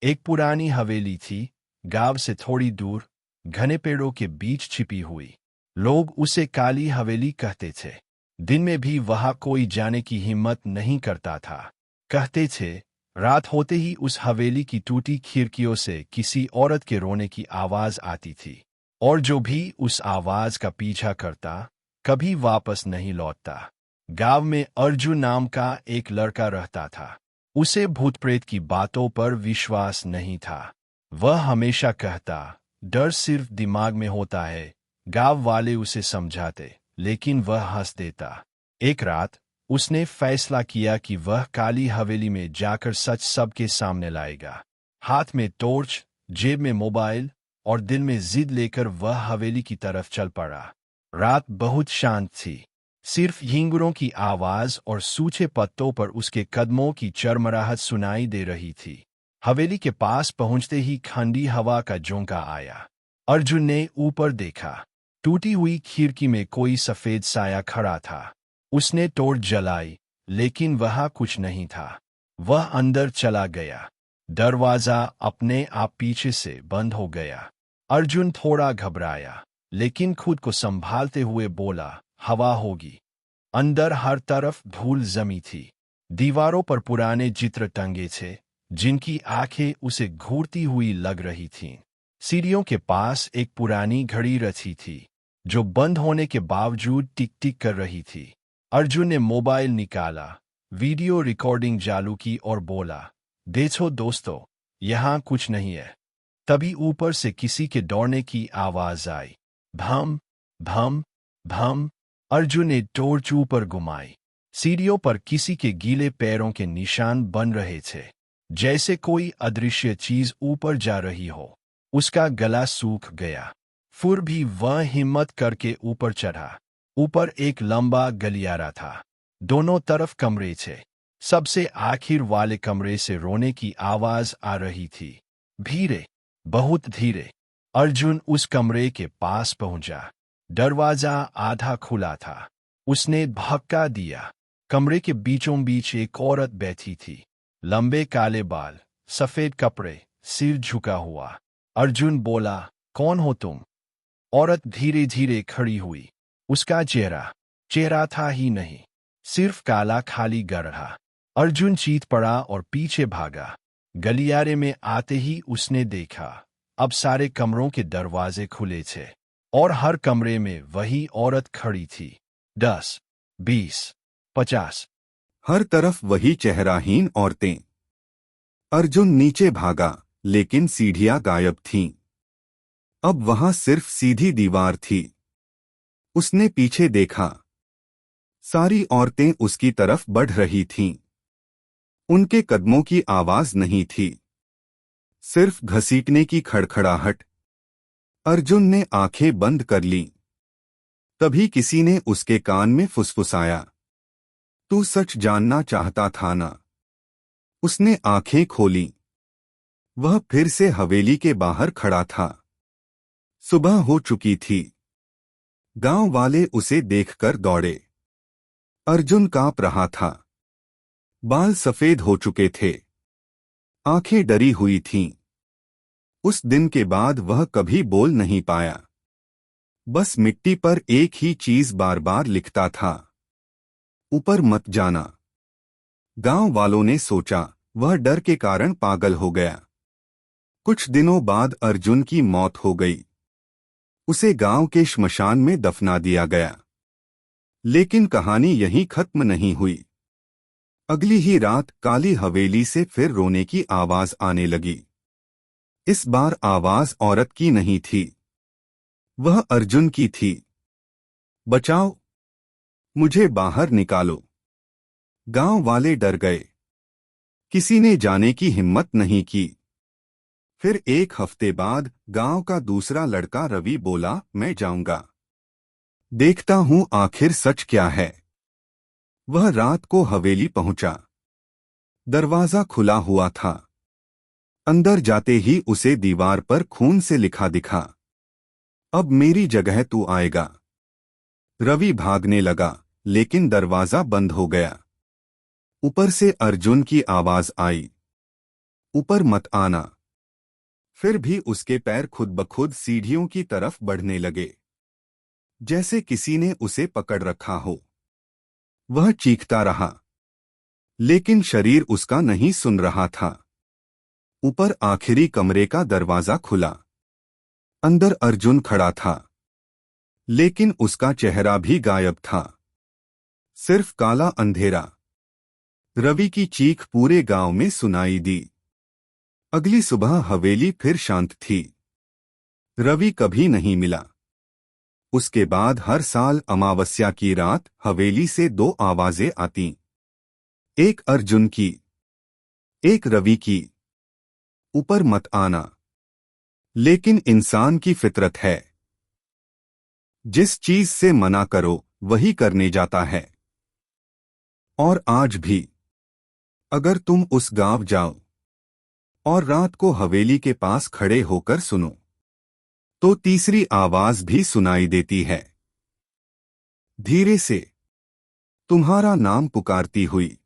एक पुरानी हवेली थी, गांव से थोड़ी दूर, घने पेड़ों के बीच छिपी हुई। लोग उसे काली हवेली कहते थे। दिन में भी वहां कोई जाने की हिम्मत नहीं करता था। कहते थे, रात होते ही उस हवेली की टूटी खिड़कियों से किसी औरत के रोने की आवाज आती थी, और जो भी उस आवाज का पीछा करता, कभी वापस नहीं लौटता। गांव में अर्जुन नाम का एक लड़का रहता था। उसे भूत प्रेत की बातों पर विश्वास नहीं था। वह हमेशा कहता, डर सिर्फ दिमाग में होता है। गांव वाले उसे समझाते, लेकिन वह हंस देता। एक रात उसने फैसला किया कि वह काली हवेली में जाकर सच सबके सामने लाएगा। हाथ में टॉर्च, जेब में मोबाइल और दिल में जिद लेकर वह हवेली की तरफ चल पड़ा। रात बहुत शांत थी। सिर्फ झींगुरों की आवाज और सूखे पत्तों पर उसके कदमों की चरमराहट सुनाई दे रही थी। हवेली के पास पहुंचते ही ठंडी हवा का झोंका आया। अर्जुन ने ऊपर देखा। टूटी हुई खिड़की में कोई सफेद साया खड़ा था। उसने टॉर्च जलाई, लेकिन वहां कुछ नहीं था। वह अंदर चला गया। दरवाजा अपने आप पीछे से बंद हो गया। अर्जुन थोड़ा घबराया, लेकिन खुद को संभालते हुए बोला, हवा होगी। अंदर हर तरफ धूल जमी थी। दीवारों पर पुराने चित्र टंगे थे, जिनकी आंखें उसे घूरती हुई लग रही थीं। सीढ़ियों के पास एक पुरानी घड़ी रखी थी, जो बंद होने के बावजूद टिक टिक कर रही थी। अर्जुन ने मोबाइल निकाला, वीडियो रिकॉर्डिंग चालू की और बोला, देखो दोस्तों, यहाँ कुछ नहीं है। तभी ऊपर से किसी के दौड़ने की आवाज आई। भम भम भम। अर्जुन ने टॉर्च ऊपर घुमाई। सीढ़ियों पर किसी के गीले पैरों के निशान बन रहे थे, जैसे कोई अदृश्य चीज ऊपर जा रही हो। उसका गला सूख गया। फिर भी वह हिम्मत करके ऊपर चढ़ा। ऊपर एक लंबा गलियारा था। दोनों तरफ कमरे थे। सबसे आखिर वाले कमरे से रोने की आवाज आ रही थी। धीरे, बहुत धीरे। अर्जुन उस कमरे के पास पहुंचा। दरवाजा आधा खुला था। उसने धक्का दिया। कमरे के बीचों बीच एक औरत बैठी थी। लंबे काले बाल, सफेद कपड़े, सिर झुका हुआ। अर्जुन बोला, कौन हो तुम? औरत धीरे धीरे खड़ी हुई। उसका चेहरा था ही नहीं, सिर्फ काला खाली गड्ढा। अर्जुन चीत पड़ा और पीछे भागा। गलियारे में आते ही उसने देखा, अब सारे कमरों के दरवाजे खुले थे, और हर कमरे में वही औरत खड़ी थी। 10, 20, 50। हर तरफ वही चेहराहीन औरतें। अर्जुन नीचे भागा, लेकिन सीढ़ियां गायब थीं। अब वहां सिर्फ सीधी दीवार थी। उसने पीछे देखा। सारी औरतें उसकी तरफ बढ़ रही थीं। उनके कदमों की आवाज नहीं थी, सिर्फ घसीटने की खड़खड़ाहट। अर्जुन ने आंखें बंद कर लीं। तभी किसी ने उसके कान में फुसफुसाया, तू सच जानना चाहता था ना? उसने आंखें खोलीं। वह फिर से हवेली के बाहर खड़ा था। सुबह हो चुकी थी। गांव वाले उसे देखकर दौड़े। अर्जुन कांप रहा था। बाल सफेद हो चुके थे। आंखें डरी हुई थीं। उस दिन के बाद वह कभी बोल नहीं पाया। बस मिट्टी पर एक ही चीज बार बार लिखता था, ऊपर मत जाना। गांव वालों ने सोचा वह डर के कारण पागल हो गया। कुछ दिनों बाद अर्जुन की मौत हो गई। उसे गांव के श्मशान में दफना दिया गया। लेकिन कहानी यहीं खत्म नहीं हुई। अगली ही रात काली हवेली से फिर रोने की आवाज आने लगी। इस बार आवाज औरत की नहीं थी, वह अर्जुन की थी। बचाओ, मुझे बाहर निकालो। गांव वाले डर गए। किसी ने जाने की हिम्मत नहीं की। फिर एक हफ्ते बाद गांव का दूसरा लड़का रवि बोला, मैं जाऊंगा, देखता हूं आखिर सच क्या है। वह रात को हवेली पहुंचा। दरवाजा खुला हुआ था। अंदर जाते ही उसे दीवार पर खून से लिखा दिखा, अब मेरी जगह तू आएगा। रवि भागने लगा, लेकिन दरवाजा बंद हो गया। ऊपर से अर्जुन की आवाज आई, ऊपर मत आना। फिर भी उसके पैर खुद ब खुद सीढ़ियों की तरफ बढ़ने लगे, जैसे किसी ने उसे पकड़ रखा हो। वह चीखता रहा, लेकिन शरीर उसका नहीं सुन रहा था। ऊपर आखिरी कमरे का दरवाजा खुला। अंदर अर्जुन खड़ा था, लेकिन उसका चेहरा भी गायब था। सिर्फ काला अंधेरा। रवि की चीख पूरे गांव में सुनाई दी। अगली सुबह हवेली फिर शांत थी। रवि कभी नहीं मिला। उसके बाद हर साल अमावस्या की रात हवेली से दो आवाजें आतीं। एक अर्जुन की, एक रवि की। ऊपर मत आना। लेकिन इंसान की फितरत है, जिस चीज से मना करो वही करने जाता है। और आज भी अगर तुम उस गांव जाओ और रात को हवेली के पास खड़े होकर सुनो, तो तीसरी आवाज भी सुनाई देती है, धीरे से, तुम्हारा नाम पुकारती हुई।